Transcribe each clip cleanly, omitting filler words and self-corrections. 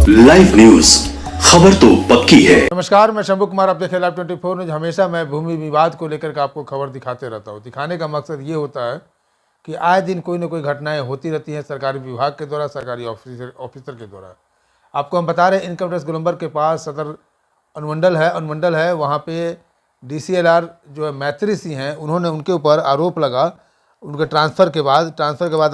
Live news, खबर तो पक्की है। नमस्कार, मैं शंभू कुमार, आप देख रहे हैं लाइव 24 न्यूज। हमेशा मैं भूमि विवाद को लेकर के आपको खबर दिखाते रहता हूँ। दिखाने का मकसद ये होता है कि आए दिन कोई ना कोई घटनाएं होती रहती हैं सरकारी विभाग के द्वारा, सरकारी ऑफिसर के द्वारा। आपको हम बता रहे हैं इनकम टैक्स गोलंबर के पास सदर अनुमंडल है, वहाँ पे DCLR जो है मैत्री सिंह हैं, उन्होंने उनके ऊपर आरोप लगा, उनके ट्रांसफ़र के बाद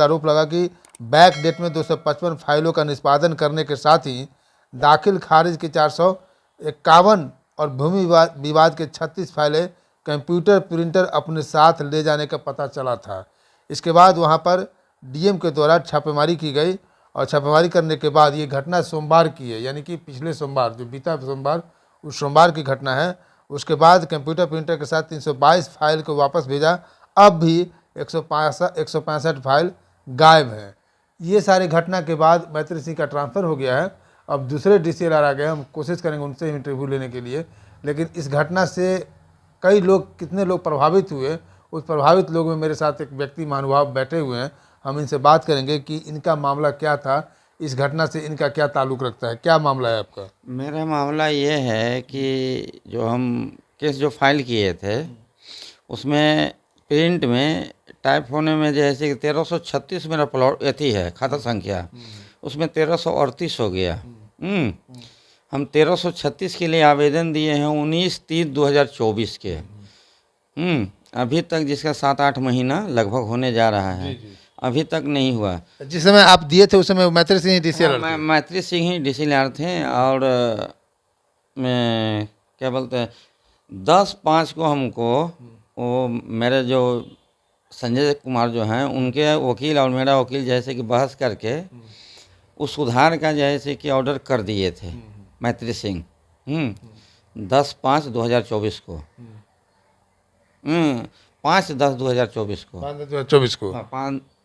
आरोप लगा कि बैक डेट में 255 फाइलों का निष्पादन करने के साथ ही दाखिल खारिज के 451 और भूमि विवाद के 36 फाइलें कंप्यूटर प्रिंटर अपने साथ ले जाने का पता चला था। इसके बाद वहां पर DM के द्वारा छापेमारी की गई और छापेमारी करने के बाद ये घटना सोमवार की है, यानी कि पिछले सोमवार, जो बीता सोमवार, उस सोमवार की घटना है। उसके बाद कंप्यूटर प्रिंटर के साथ 322 फाइल को वापस भेजा। अब भी 165 फाइल गायब हैं। ये सारी घटना के बाद मैत्री सिंह का ट्रांसफ़र हो गया है। अब दूसरे DCLR आ गए, हम कोशिश करेंगे उनसे इंटरव्यू लेने के लिए। लेकिन इस घटना से कई लोग, कितने लोग प्रभावित हुए, उस प्रभावित लोगों में मेरे साथ एक व्यक्ति महानुभाव बैठे हुए हैं। हम इनसे बात करेंगे कि इनका मामला क्या था, इस घटना से इनका क्या ताल्लुक़ रखता है। क्या मामला है आपका? मेरा मामला ये है कि जो हम केस जो फाइल किए थे उसमें प्रिंट में टाइप होने में जैसे कि 1336 मेरा प्लॉट एथी है खाता संख्या, उसमें 1338 हो गया। हम 1336 के लिए आवेदन दिए हैं 19/3/2024 के। अभी तक जिसका 7-8 महीना लगभग होने जा रहा है, अभी तक नहीं हुआ। जिस समय आप दिए थे उस समय मैत्री सिंह DCLR थे? मैत्री सिंह ही DCLR थे। और मैं क्या बोलते हैं 10/5 को हमको वो मेरे जो संजय कुमार जो हैं उनके वकील और मेरा वकील जैसे कि बहस करके उस सुधार का जैसे कि ऑर्डर कर दिए थे मैत्री सिंह 10/5/2024 को 5/10/2024 को 5/10/2024 को।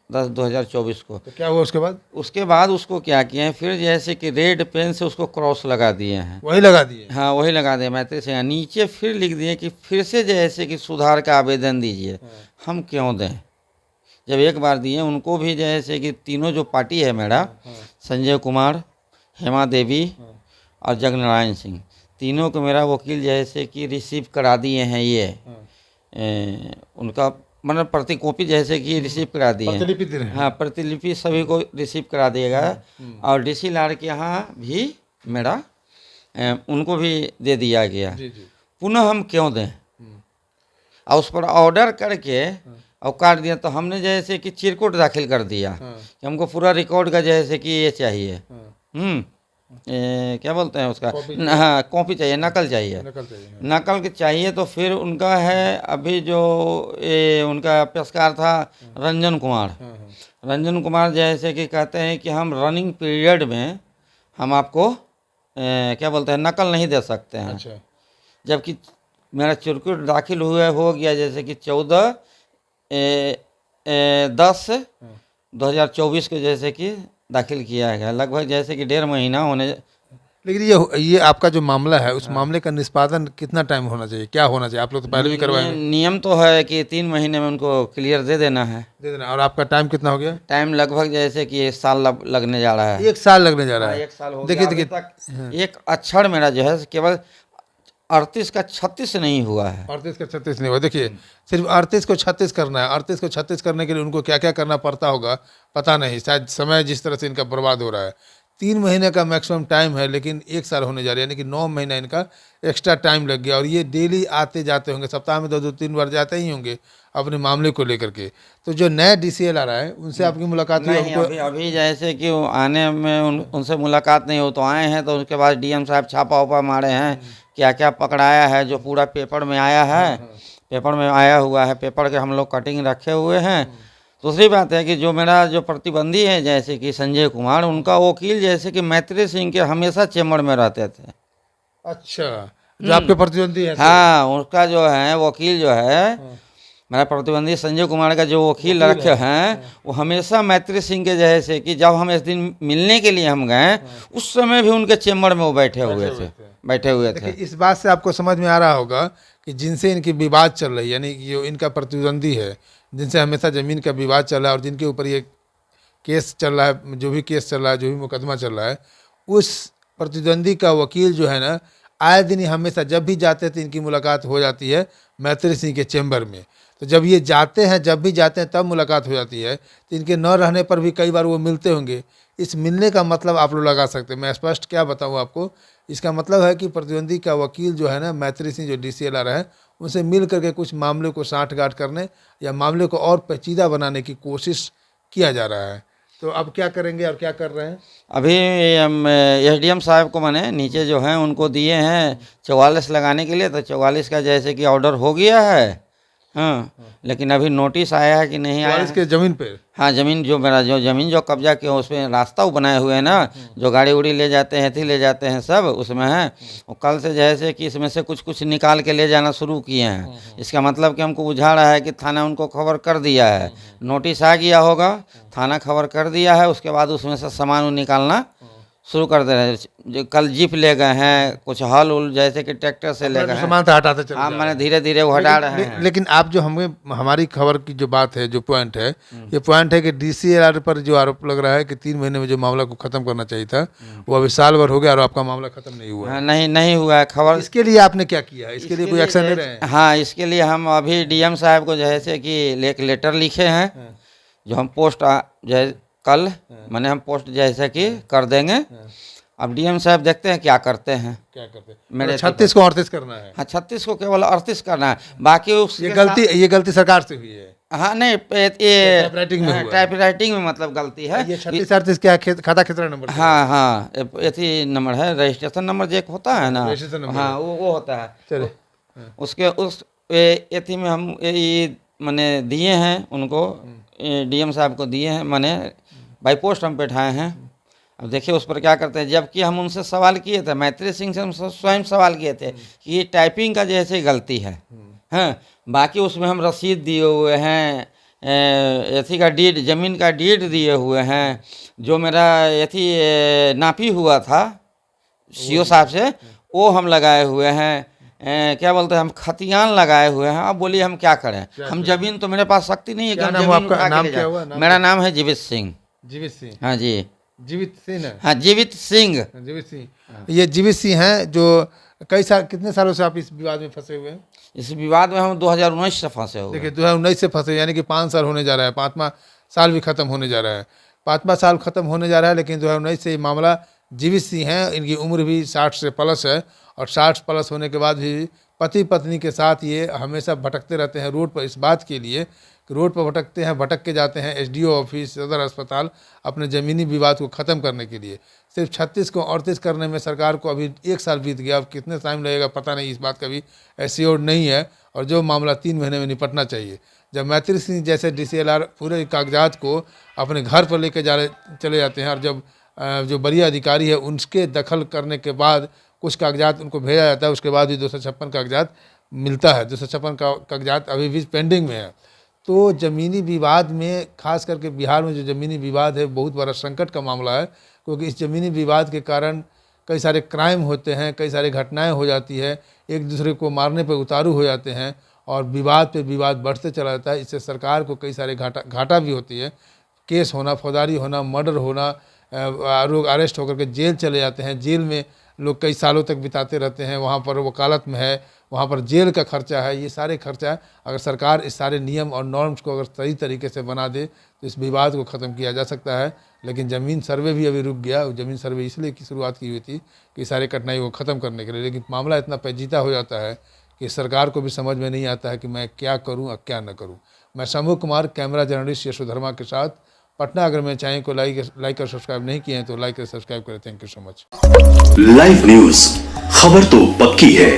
5/10/2024 को। तो क्या हुआ उसके बाद? उसके बाद उसको क्या किए हैं, फिर जैसे कि रेड पेन से उसको क्रॉस लगा दिए हैं। वही लगा दिए? हाँ, वही लगा दिए मैत्री सिंह। नीचे फिर लिख दिए कि फिर से जैसे कि सुधार का आवेदन दीजिए। हम क्यों दें जब एक बार दिए? उनको भी जैसे कि तीनों जो पार्टी है मेरा, संजय कुमार, हेमा देवी और जगनारायण सिंह, तीनों को मेरा वकील जैसे कि रिसीव करा दिए हैं। ये उनका मतलब प्रति कॉपी जैसे कि रिसीव करा दिए हैं। हाँ, प्रतिलिपि सभी को रिसीव करा दिएगा। और DCLR के यहाँ भी मेरा उनको भी दे दिया गया। पुनः हम क्यों दें? और उस पर ऑर्डर करके और काट दिया। तो हमने जैसे कि चिरकुट दाखिल कर दिया कि हमको पूरा रिकॉर्ड का जैसे कि ये चाहिए। क्या बोलते हैं उसका? हाँ, कॉपी चाहिए, नकल चाहिए। नकल के चाहिए। तो फिर उनका है अभी जो ये उनका पेशकार था रंजन कुमार जैसे कि कहते हैं कि हम रनिंग पीरियड में हम आपको क्या बोलते हैं नकल नहीं दे सकते हैं। अच्छा। जबकि मेरा चिरकुट दाखिल हो गया जैसे कि 14/10/2024 को जैसे कि दाखिल किया गया, लगभग जैसे कि 1.5 महीना होने। लेकिन ये आपका जो मामला है, उस मामले का निष्पादन कितना टाइम होना चाहिए, क्या होना चाहिए? आप लोग तो पहले भी करवाए। नियम तो है कि 3 महीने में उनको क्लियर दे देना है। और आपका टाइम कितना हो गया? टाइम लगभग जैसे कि 1 साल लगने जा रहा है। 1 साल लगने जा रहा है? 1 साल हो देखिए गया। अभी तक एक अक्षर मेरा जो है केवल 38 का 36 नहीं हुआ है। 38 का 36 नहीं हुआ। देखिए, सिर्फ 38 को 36 करना है। 38 को 36 करने के लिए उनको क्या क्या करना पड़ता होगा पता नहीं। शायद समय जिस तरह से इनका बर्बाद हो रहा है। 3 महीने का मैक्सिमम टाइम है, लेकिन 1 साल होने जा रहा है, यानी कि 9 महीना इनका एक्स्ट्रा टाइम लग गया। और ये डेली आते जाते होंगे, सप्ताह में 2-3 बार जाते ही होंगे अपने मामले को लेकर के। तो जो नए DCLR आए उनसे आपकी मुलाकात हुई? अभी जैसे कि आने में उनसे मुलाकात नहीं हो, तो आए हैं तो उसके बाद DM साहब छापा उपा मारे हैं, क्या क्या पकड़ाया है, जो पूरा पेपर में आया है, पेपर में आया हुआ है, पेपर के हम लोग कटिंग रखे हुए हैं। दूसरी बात है कि जो मेरा जो प्रतिबंधी है जैसे कि संजय कुमार, उनका वकील जैसे कि मैत्री सिंह के हमेशा चेम्बर में रहते थे। अच्छा, जो आपके प्रतिद्वंदी है? हाँ, उनका जो है वकील जो है मेरा प्रतिबंधी संजय कुमार का जो वकील रखे हैं, वो हमेशा मैत्री सिंह के जैसे कि जब हम इस दिन मिलने के लिए हम गए उस समय भी उनके चेम्बर में वो बैठे हुए थे। इस बात से आपको समझ में आ रहा होगा कि जिनसे इनकी विवाद चल रही है, यानी जो इनका प्रतिद्वंदी है, जिनसे हमेशा ज़मीन का विवाद चल रहा है और जिनके ऊपर ये केस चल रहा है, जो भी केस चल रहा है, जो भी मुकदमा चल रहा है, उस प्रतिद्वंदी का वकील जो है ना, आए दिन ही हमेशा जब भी जाते हैं तो इनकी मुलाकात हो जाती है मैत्री सिंह के चैम्बर में। तो जब ये जाते हैं, जब भी जाते हैं तब मुलाकात हो जाती है। तो इनके न रहने पर भी कई बार वो मिलते होंगे। इस मिलने का मतलब आप लोग लगा सकते हैं। मैं स्पष्ट क्या बताऊं आपको, इसका मतलब है कि प्रतिद्वंदी का वकील जो है ना, मैत्री सिंह जो DCLR है, उनसे मिल करके कुछ मामले को साठगांठ करने या मामले को और पेचीदा बनाने की कोशिश किया जा रहा है। तो अब क्या करेंगे और क्या कर रहे हैं? अभी हम SDM साहब को मैंने नीचे जो हैं उनको दिए हैं 44 लगाने के लिए, तो 44 का जैसे कि ऑर्डर हो गया है। हाँ, लेकिन अभी नोटिस आया है कि नहीं आया इसके जमीन पे? हाँ, ज़मीन जो मेरा जो ज़मीन जो कब्जा किया उसमें रास्ता वो बनाए हुए हैं ना, जो गाड़ी उड़ी ले जाते हैं, थी ले जाते हैं, सब उसमें है। और कल से जैसे कि इसमें से कुछ कुछ निकाल के ले जाना शुरू किए हैं। इसका मतलब कि हमको बुझा रहा है कि थाना उनको खबर कर दिया है, नोटिस आ गया होगा, थाना खबर कर दिया है, उसके बाद उसमें से सामान निकालना शुरू कर दे रहे हैं। जो कल जीप ले गए हैं, कुछ हल उल जैसे कि ट्रैक्टर से ले गए हैं, सामान तो हटाते चले हाँ, जा रहे मैंने हैं। धीरे धीरे वो हटा रहे हैं। लेकिन आप जो हमारी खबर की जो बात है, जो पॉइंट है, ये पॉइंट है कि DCLR पर जो आरोप लग रहा है कि 3 महीने में जो मामला को खत्म करना चाहिए था, वो अभी साल भर हो गया और आपका मामला खत्म नहीं हुआ है। हाँ, नहीं हुआ है खबर। इसके लिए आपने क्या किया है? इसके लिए कोई एक्शन ले रहे हैं? हाँ, इसके लिए हम अभी DM साहब को जैसे कि एक लेटर लिखे हैं, जो हम पोस्ट जैसे कल मैंने हम पोस्ट जैसे कि कर देंगे। अब DM साहब देखते हैं क्या करते हैं। क्या करते हैं? मेरे 36 को 38 करना है। हाँ, 36 को केवल 38 करना है, बाकी ये गलती सरकार से हुई है। हाँ, नहीं, ये टाइपराइटिंग में हुआ है। टाइपराइटिंग में मतलब गलती है। ये 36-38 क्या खाता खतरा नंबर? हाँ, ये नंबर है, रजिस्ट्रेशन नंबर जो एक होता है ना, रजिस्ट्रेशन नंबर। हाँ, वो होता है। चले उसके उस एथी में हम ये मैंने दिए हैं उनको, DM साहब को दिए हैं, मैंने बाई पोस्ट हम बैठाए हैं। अब देखिए उस पर क्या करते हैं। जबकि हम उनसे सवाल किए थे, मैत्री सिंह से हम स्वयं सवाल किए थे कि ये टाइपिंग का जैसे गलती है, हाँ, बाकी उसमें हम रसीद दिए हुए हैं, एथी का डीड, ज़मीन का डीड दिए हुए हैं, जो मेरा एथी नापी हुआ था CO साहब से, वो हम लगाए हुए हैं। क्या बोलते हैं, हम खतियान लगाए हुए हैं। अब बोलिए हम क्या करें? हम ज़मीन तो मेरे पास शक्ति नहीं है कि हम ज़मीन उठा के ले जाएं। मेरा नाम है जीवित सिंह। जीवित सिंह? हाँ जी, जीवित सिंह है। हाँ, जीवित सिंह। जीवित सिंह, ये जीवित सिंह हैं जो कई साल, कितने सालों से आप इस विवाद में फंसे हुए हैं? इस विवाद में हम 2019 से फंसे हुए। देखिए 2019 से फंसे, यानी कि 5 साल होने जा रहा है, 5वां साल भी खत्म होने जा रहा है, 5वां साल खत्म होने जा रहा है। लेकिन 2019 से ये मामला, जीवित सिंह हैं, इनकी उम्र भी 60 से प्लस है, और 60 प्लस होने के बाद भी पति पत्नी के साथ ये हमेशा भटकते रहते हैं रोड पर, इस बात के लिए कि रोड पर भटकते हैं, भटक के जाते हैं SDO ऑफिस, सदर अस्पताल, अपने ज़मीनी विवाद को ख़त्म करने के लिए। सिर्फ 36 को 38 करने में सरकार को अभी 1 साल बीत गया। अब कितने टाइम लगेगा पता नहीं, इस बात का भी एश्योर्ड नहीं है। और जो मामला 3 महीने में निपटना चाहिए, जब मैत्री सिंह जैसे DCLR पूरे कागजात को अपने घर पर लेके चले जाते हैं, और जब जो वरीय अधिकारी है उनके दखल करने के बाद कुछ कागजात उनको भेजा जाता है, उसके बाद भी 256 कागजात मिलता है। 256 का कागजात अभी भी पेंडिंग में है। तो ज़मीनी विवाद में, खास करके बिहार में जो ज़मीनी विवाद है, बहुत बड़ा संकट का मामला है, क्योंकि इस ज़मीनी विवाद के कारण कई सारे क्राइम होते हैं, कई सारी घटनाएं हो जाती है, एक दूसरे को मारने पर उतारू हो जाते हैं, और विवाद पे विवाद बढ़ते चला जाता है। इससे सरकार को कई सारे घाटा भी होती है। केस होना, फौजदारी होना, मर्डर होना, लोग अरेस्ट होकर के जेल चले जाते हैं, जेल में लोग कई सालों तक बिताते रहते हैं, वहाँ पर वकालत में है, वहाँ पर जेल का खर्चा है, ये सारे खर्चा है। अगर सरकार इस सारे नियम और नॉर्म्स को अगर सही तरीके से बना दे तो इस विवाद को ख़त्म किया जा सकता है। लेकिन ज़मीन सर्वे भी अभी रुक गया। ज़मीन सर्वे इसलिए की शुरुआत की हुई थी कि सारे कठिनाई को ख़त्म करने के लिए, लेकिन मामला इतना पेचीदा हो जाता है कि सरकार को भी समझ में नहीं आता है कि मैं क्या करूँ और क्या न करूँ। मैं शंभू कुमार, कैमरा जर्नलिस्ट यशोधर्मा के साथ, पटना। अगर मेरे चैनल को लाइक और सब्सक्राइब नहीं किए हैं तो लाइक और सब्सक्राइब करें। Thank you so much. Live news, खबर तो पक्की है।